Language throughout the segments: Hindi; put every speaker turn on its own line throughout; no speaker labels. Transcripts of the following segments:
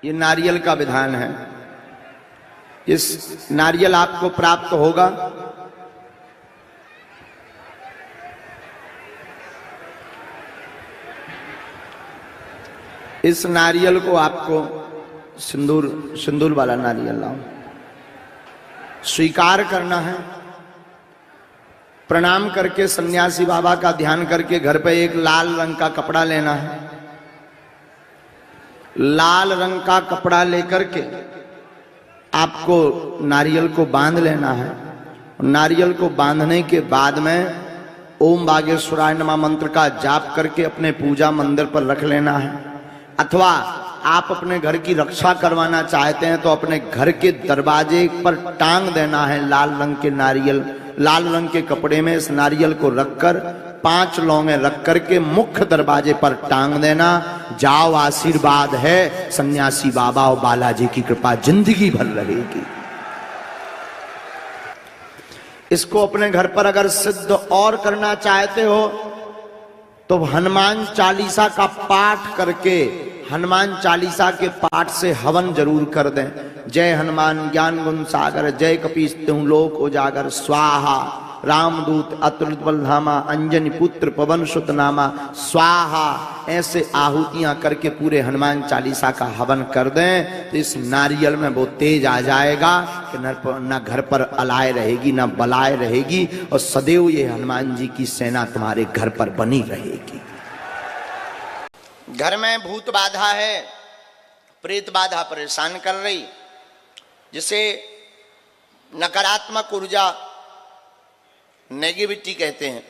ये नारियल का विधान है। इस नारियल आपको प्राप्त होगा। इस नारियल को आपको सिंदूर वाला नारियल लाओ, स्वीकार करना है। प्रणाम करके सन्यासी बाबा का ध्यान करके घर पे एक लाल रंग का कपड़ा लेना है। लाल रंग का कपड़ा लेकर के आपको नारियल को बांध लेना है। नारियल को बांधने के बाद में ओम बागेश्वराय नमः मंत्र का जाप करके अपने पूजा मंदिर पर रख लेना है। अथवा आप अपने घर की रक्षा करवाना चाहते हैं तो अपने घर के दरवाजे पर टांग देना है लाल रंग के नारियल। लाल रंग के कपड़े में इस नारियल को रखकर 5 लौंगे रख करके मुख्य दरवाजे पर टांग देना। जाओ, आशीर्वाद है, सन्यासी बाबा और बालाजी की कृपा जिंदगी भर रहेगी। इसको अपने घर पर अगर सिद्ध और करना चाहते हो तो हनुमान चालीसा का पाठ करके, हनुमान चालीसा के पाठ से हवन जरूर कर दें। जय हनुमान ज्ञान गुण सागर, जय कपीस तिहुँ लोक उजागर, स्वाहा रामदूत अतुलित बलधामा, अंजनी पुत्र पवन सुत नामा, स्वाहा। ऐसे आहुतियां करके पूरे हनुमान चालीसा का हवन कर दें तो इस नारियल में वो तेज आ जाएगा कि न घर पर अलाय रहेगी, न बलाय रहेगी, और सदैव ये हनुमान जी की सेना तुम्हारे घर पर बनी रहेगी। घर में भूत बाधा है, प्रेत बाधा परेशान कर रही, जिसे नकारात्मक ऊर्जा नेगेटिविटी कहते हैं।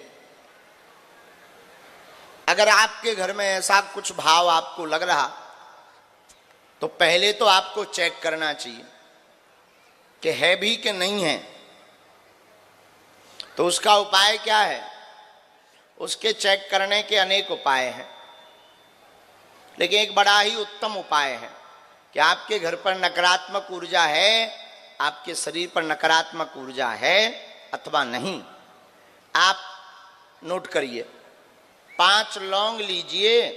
अगर आपके घर में ऐसा कुछ भाव आपको लग रहा तो पहले तो आपको चेक करना चाहिए कि है भी कि नहीं है। तो उसका उपाय क्या है? उसके चेक करने के अनेक उपाय हैं, लेकिन एक बड़ा ही उत्तम उपाय है कि आपके घर पर नकारात्मक ऊर्जा है, आपके शरीर पर नकारात्मक ऊर्जा है अथवा नहीं। आप नोट करिए, 5 लौंग लीजिए,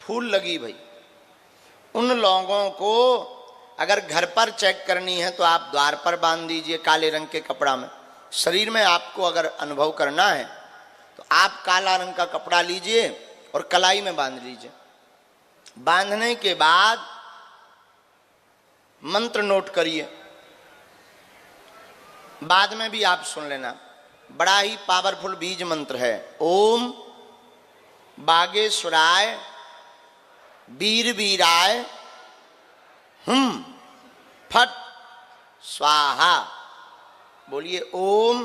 फूल लगी भाई। उन लौंगों को अगर घर पर चेक करनी है तो आप द्वार पर बांध दीजिए काले रंग के कपड़ा में। शरीर में आपको अगर अनुभव करना है तो आप काला रंग का कपड़ा लीजिए और कलाई में बांध लीजिए। बांधने के बाद मंत्र नोट करिए, बाद में भी आप सुन लेना। बड़ा ही पावरफुल बीज मंत्र है। ओम बागेश्वराय वीर वीराय फट स्वाहा। बोलिए, ओम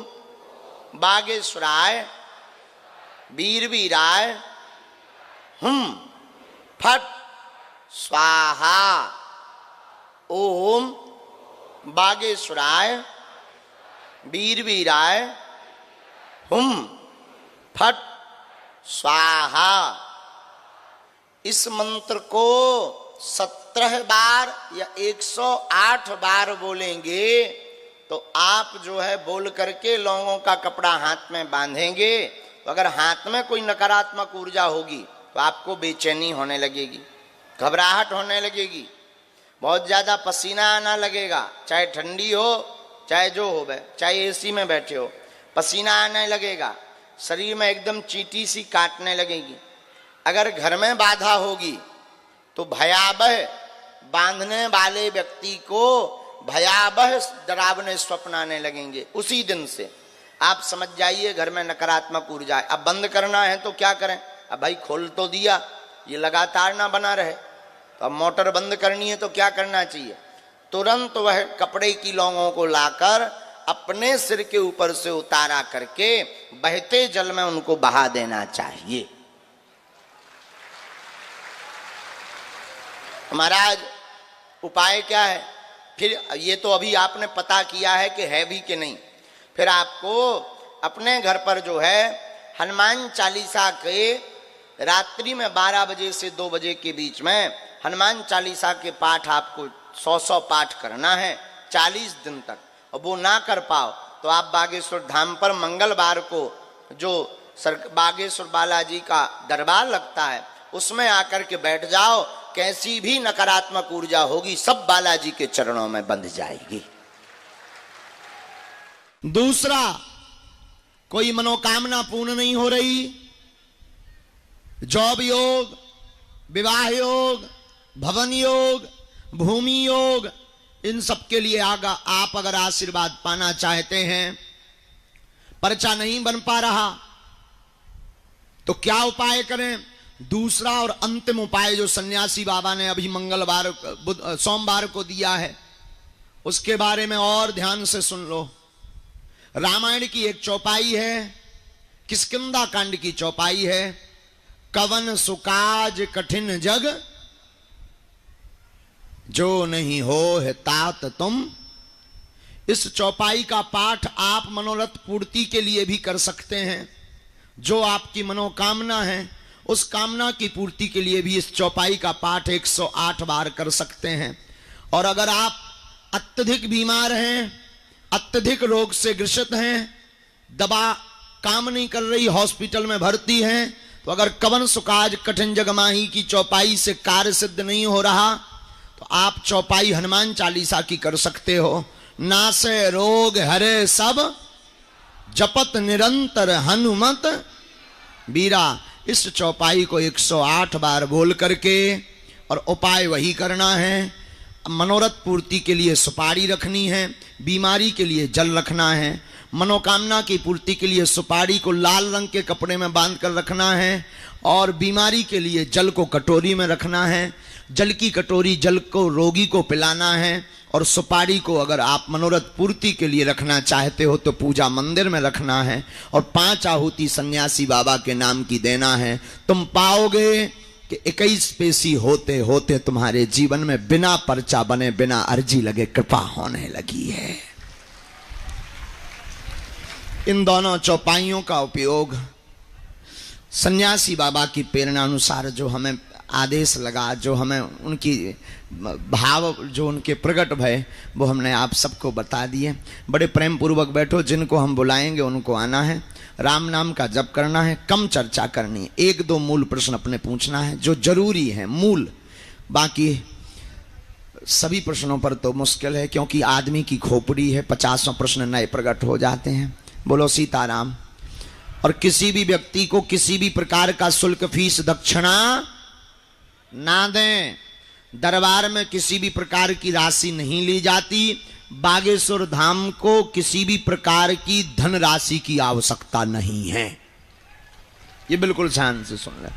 बागेश्वराय वीर वीराय फट स्वाहा। ओम बागेश्वराय वीर वीराय फट स्वाहा। इस मंत्र को 17 बार या 108 बार बोलेंगे तो आप जो है बोल करके लौंगों का कपड़ा हाथ में बांधेंगे। तो अगर हाथ में कोई नकारात्मक ऊर्जा होगी तो आपको बेचैनी होने लगेगी, घबराहट होने लगेगी, बहुत ज्यादा पसीना आना लगेगा, चाहे ठंडी हो चाहे जो हो, चाहे एसी में बैठे हो, पसीना आने लगेगा, शरीर में एकदम चींटी सी काटने लगेगी। अगर घर में बाधा होगी तो भयावह, बांधने वाले व्यक्ति को भयावह डरावने स्वप्न आने लगेंगे। उसी दिन से आप समझ जाइए घर में नकारात्मक ऊर्जा है। अब बंद करना है तो क्या करें? अब भाई खोल तो दिया, ये लगातार ना बना रहे, तो अब मोटर बंद करनी है तो क्या करना चाहिए? तुरंत वह कपड़े की लौंगों को लाकर अपने सिर के ऊपर से उतारा करके बहते जल में उनको बहा देना चाहिए। महाराज, उपाय क्या है? फिर ये तो अभी आपने पता किया है कि है भी कि नहीं। फिर आपको अपने घर पर जो है हनुमान चालीसा के रात्रि में 12 बजे से 2 बजे के बीच में हनुमान चालीसा के पाठ आपको 100 पाठ करना है 40 दिन तक। और वो ना कर पाओ तो आप बागेश्वर धाम पर मंगलवार को जो बागेश्वर बालाजी का दरबार लगता है उसमें आकर के बैठ जाओ। कैसी भी नकारात्मक ऊर्जा होगी सब बालाजी के चरणों में बंध जाएगी। दूसरा, कोई मनोकामना पूर्ण नहीं हो रही, जॉब योग, विवाह योग, भवन योग, भूमि योग, इन सब के लिए आप अगर आशीर्वाद पाना चाहते हैं, पर्चा नहीं बन पा रहा तो क्या उपाय करें? दूसरा और अंतिम उपाय जो सन्यासी बाबा ने अभी सोमवार को दिया है, उसके बारे में और ध्यान से सुन लो। रामायण की एक चौपाई है, किष्किंधा कांड की चौपाई है, कवन सुकाज कठिन जग जो नहीं हो है तात तुम। इस चौपाई का पाठ आप मनोरथ पूर्ति के लिए भी कर सकते हैं। जो आपकी मनोकामना है उस कामना की पूर्ति के लिए भी इस चौपाई का पाठ 108 बार कर सकते हैं। और अगर आप अत्यधिक बीमार हैं, अत्यधिक रोग से ग्रसित हैं, दवा काम नहीं कर रही, हॉस्पिटल में भर्ती हैं, तो अगर कवन सुकाज कठिन जगमाही की चौपाई से कार्य सिद्ध नहीं हो रहा तो आप चौपाई हनुमान चालीसा की कर सकते हो। नासे रोग हरे सब जपत निरंतर हनुमत बीरा। इस चौपाई को 108 बार बोल करके, और उपाय वही करना है। मनोरथ पूर्ति के लिए सुपारी रखनी है, बीमारी के लिए जल रखना है, मनोकामना की पूर्ति के लिए सुपारी को लाल रंग के कपड़े में बांध कर रखना है, और बीमारी के लिए जल को कटोरी में रखना है। जल की कटोरी जल को रोगी को पिलाना है, और सुपारी को अगर आप मनोरथ पूर्ति के लिए रखना चाहते हो तो पूजा मंदिर में रखना है, और 5 आहुति सन्यासी बाबा के नाम की देना है। तुम पाओगे कि 21 पेशी होते होते तुम्हारे जीवन में बिना पर्चा बने, बिना अर्जी लगे कृपा होने लगी है। इन दोनों चौपाइयों का उपयोग सन्यासी बाबा की प्रेरणा अनुसार जो हमें आदेश लगा, जो हमें उनकी भाव जो उनके प्रकट भय, वो हमने आप सबको बता दिए। बड़े प्रेम पूर्वक बैठो, जिनको हम बुलाएंगे उनको आना है, राम नाम का जप करना है, कम चर्चा करनी है, 1-2 मूल प्रश्न अपने पूछना है जो जरूरी है, मूल। बाकी सभी प्रश्नों पर तो मुश्किल है, क्योंकि आदमी की खोपड़ी है, 50 प्रश्न नए प्रकट हो जाते हैं। बोलो सीताराम। और किसी भी व्यक्ति को किसी भी प्रकार का शुल्क, फीस, दक्षिणा ना दें। दरबार में किसी भी प्रकार की राशि नहीं ली जाती। बागेश्वर धाम को किसी भी प्रकार की धन राशि की आवश्यकता नहीं है। ये बिल्कुल ध्यान से सुन ले।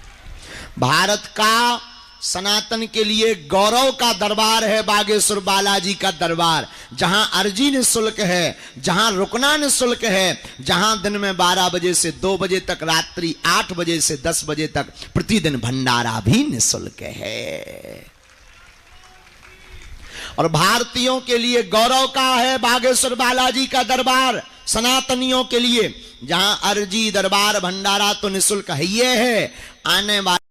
भारत का सनातन के लिए गौरव का दरबार है बागेश्वर बालाजी का दरबार, जहां अर्जी निःशुल्क है, जहां रुकना निःशुल्क है, जहां दिन में 12 बजे से 2 बजे तक, रात्रि 8 बजे से 10 बजे तक प्रतिदिन भंडारा भी निःशुल्क है। और भारतीयों के लिए गौरव का है बागेश्वर बालाजी का दरबार, सनातनियों के लिए, जहां अर्जी, दरबार, भंडारा तो निःशुल्क ही है। आने वाले